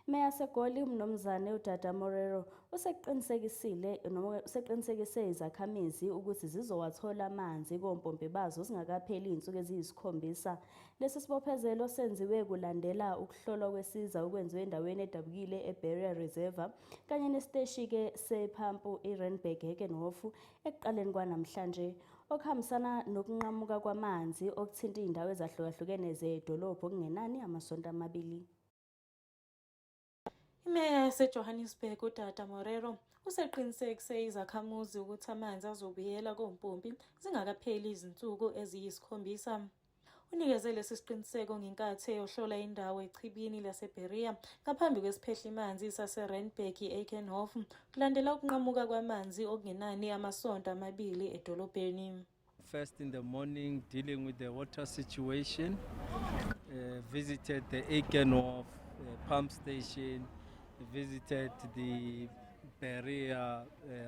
Meya seGoli uMnumzane uDada Morero useqinisekise izakhamizi ukuthi zizowathola amanzi kompompi bazo zingakapheli izinsuku eziyisi-7. Lesi sibophezelo senziwe kulandela ukuhlolwa kwesiza okwenziwe endaweni edabukile eBerea Reservoir kanye nesiteshi-ke sephampu iRandburg Herkenhof ekuqaleni kwanamhlanje, okuhambisana nokunqamuka kwamanzi okuthinta izindawo ezahlukahlukene zedolobha okungenani amasonto amabili. Imeya yaseJohannesburg uDada Morero useqinisekise izakhamuzi ukuthi amanzi azobuyela kompompi zingakapheli izinsuku eziyisi-7. Unikeze lesi siqiniseko ngenkathi eyohlola indawo echibini laseBerea ngaphambi kwesiphehlimanzi saseRandburg Herkenhof kulandela ukunqamuka kwamanzi okungenani amasonto amabili edolobheni. First in the morning, dealing with the water situation, visited the Herkenhof pump station, visited the Berea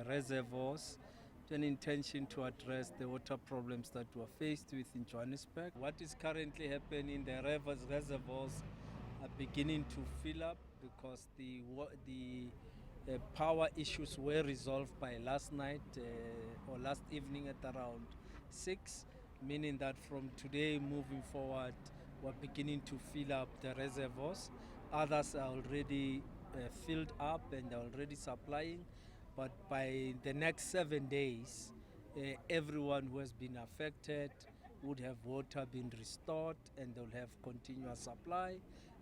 reservoirs, with an intention to address the water problems that we're faced with in Johannesburg. What is currently happening, the reservoirs are beginning to fill up because the power issues were resolved by last night or last evening at around 6, meaning that from today moving forward, we're beginning to fill up the reservoirs. Others are already filled up and are already supplying, but by the next 7 days, everyone who has been affected would have water been restored and they'll have continuous supply.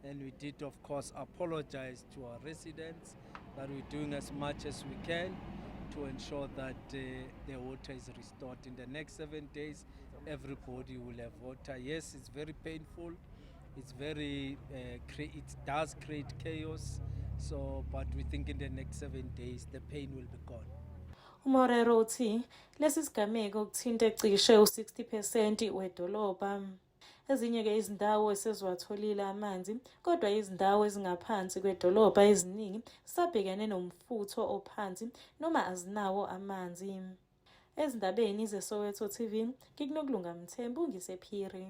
And we did, of course, apologize to our residents that we're doing as much as we can to ensure that the water is restored. In the next 7 days, everybody will have water. Yes, it's very painful. It's very, it does create chaos. So, but we think in the next 7 days, the pain will be gone. uMorero uthi lesi sigameko kuthinta cishe u-60% wedolobha. Ezinye-ke izindawo esezwatholile amanzi, kodwa izindawo ezingaphansi kwedolobha eziningi zisabhekene nomfutho ophansi noma azinawo amanzi. Ezindabeni zeSoweto TV, ngikuNokulunga Mthembu ngisePhiri.